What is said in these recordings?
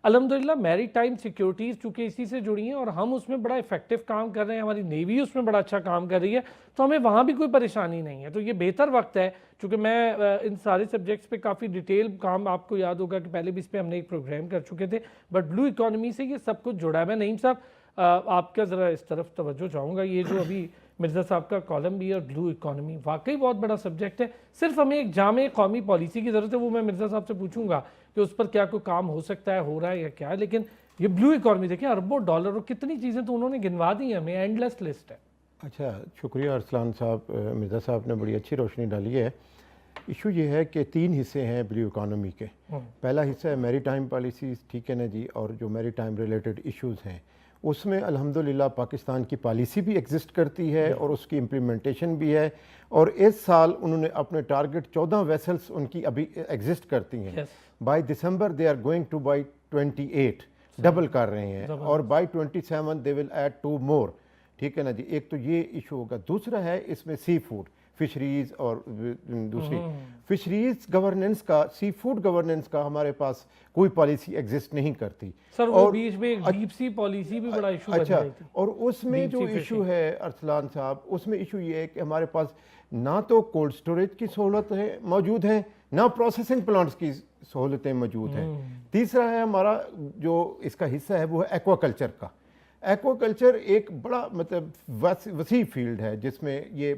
الحمدللہ میری time securities چونکہ اسی سے جڑی ہیں اور ہم اس میں بڑا افیکٹو کام کر رہے ہیں، ہماری نیوی اس میں بڑا اچھا کام کر رہی ہے، تو ہمیں وہاں بھی کوئی پریشانی نہیں ہے. تو یہ بہتر وقت ہے، چونکہ میں ان سارے سبجیکٹس پہ کافی ڈیٹیل کام، آپ کو یاد ہوگا کہ پہلے بھی اس پہ ہم نے ایک پروگرام کر چکے تھے، بٹ بلو اکانومی سے یہ سب کچھ جڑا ہے. میں نعیم صاحب آپ کا ذرا اس طرف توجہ چاہوں گا. یہ جو ابھی مرزا صاحب کا کالم بھی ہے اور بلو اکانومی واقعی بہت بڑا سبجیکٹ ہے. صرف ہمیں ایک جامع قومی پالیسی کی ضرورت ہے، وہ میں مرزا صاحب سے پوچھوں گا کہ اس پر کیا کوئی کام ہو سکتا ہے، ہو رہا ہے یا کیا ہے. لیکن یہ بلو اکانومی دیکھیں، اربوں ڈالر اور کتنی چیزیں تو انہوں نے گنوا دی ہیں ہمیں، اینڈلیس لسٹ ہے. اچھا، شکریہ ارسلان صاحب. مرزا صاحب نے بڑی اچھی روشنی ڈالی ہے. ایشو یہ ہے کہ 3 حصے ہیں بلو اکانومی کے. پہلا حصہ ہے میری ٹائم پالیسیز، ٹھیک ہے نا جی، اور جو میری ٹائم ریلیٹڈ ایشوز ہیں اس میں الحمدللہ پاکستان کی پالیسی بھی ایگزسٹ کرتی ہے اور اس کی امپلیمنٹیشن بھی ہے. اور اس سال انہوں نے اپنے ٹارگٹ 14 ویسلز ان کی ابھی ایگزسٹ کرتی ہیں. By December they are going to by 28، double کر رہے ہیں، اور بائی 27 دے ول ایڈ 2 مور. ٹھیک ہے نا جی. ایک تو یہ ایشو ہوگا. دوسرا ہے اس میں سی فوڈ، فشریز اور دوسری فشریز گورننس کا، سی فوڈ گورننس کا ہمارے پاس کوئی پالیسی ایگزسٹ نہیں کرتی. سر وہ بیچ میں ایک ڈیپ سی پالیسی بھی بڑا ایشو بن گئی تھی. اور اس میں جو ایشو ہے ارسلان صاحب، اس میں ایشو یہ ہے کہ ہمارے پاس نہ تو کولڈ سٹوریج کی سہولت موجود ہیں، نہ پروسیسنگ پلانٹس کی سہولتیں موجود ہیں. تیسرا ہے ہمارا جو اس کا حصہ ہے وہ ہے ایکوا کلچر کا. ایکوا کلچر ایک بڑا مطلب وسیع فیلڈ ہے جس میں یہ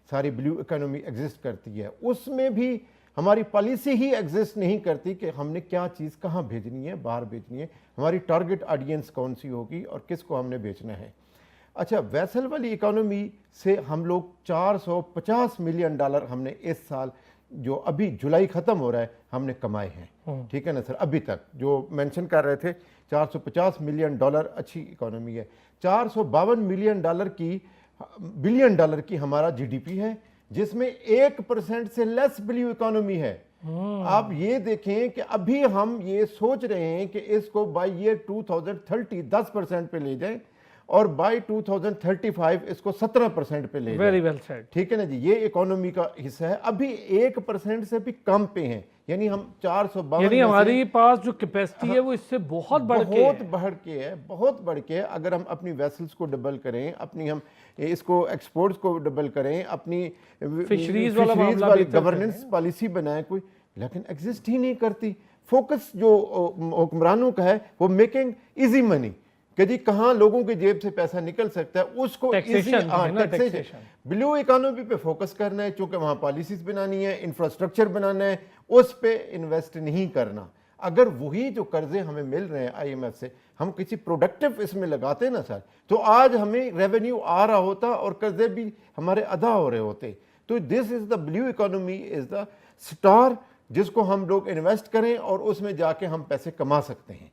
ساری بلو اکانومی ایگزسٹ کرتی ہے. اس میں بھی ہماری پالیسی ہی ایگزسٹ نہیں کرتی کہ ہم نے کیا چیز کہاں بھیجنی ہے، باہر بھیجنی ہے، ہماری ٹارگٹ آڈینس کون سی ہوگی اور کس کو ہم نے بیچنا ہے. اچھا، ویسل والی اکانومی سے ہم لوگ $450 ملین ہم نے اس سال جو ابھی جولائی ختم ہو رہا ہے ہم نے کمائے ہیں. ٹھیک ہے نا سر. ابھی تک جو مینشن کر رہے تھے $450 ملین اچھی اکانومی ہے. $452 بلین کی ہمارا جی ڈی پی ہے، جس میں 1% سے لیس بلیو اکانومی ہے. آپ یہ دیکھیں کہ ابھی ہم یہ سوچ رہے ہیں کہ اس کو بائی ایئر 2030 10% پہ لے جائیں اور بائی 2035 اس کو 17% پہ لے جائیں. Very well said. ٹھیک ہے نا جی. یہ اکانومی کا حصہ ہے. ابھی 1% سے بھی کم پہ ہیں، یعنی ہم 452، یعنی ہماری پاس جو کیپیسٹی ہے وہ اس سے بہت بڑھ کے ہے. اگر ہم اپنی ویسلز کو ڈبل کریں، اپنی ہم اس کو ایکسپورٹس کو ڈبل کریں، اپنی فشریز والی گورننس پالیسی بنائیں کوئی، لیکن ایگزسٹ ہی نہیں کرتی. فوکس جو حکمرانوں کا ہے وہ میکنگ ایزی منی، کہ جی کہاں لوگوں کی جیب سے پیسہ نکل سکتا ہے اس کو بلو اکانومی پہ فوکس کرنا ہے. چونکہ وہاں پالیسیز بنانی ہے، انفراسٹرکچر بنانا ہے، اس پہ انویسٹ نہیں کرنا. اگر وہی جو قرضے ہمیں مل رہے ہیں آئی ایم ایف سے ہم کسی پروڈکٹیو اس میں لگاتے نا سر، تو آج ہمیں ریونیو آ رہا ہوتا اور قرضے بھی ہمارے ادا ہو رہے ہوتے. تو this is the blue economy is the star جس کو ہم لوگ انویسٹ کریں اور اس میں جا کے ہم پیسے کما سکتے ہیں.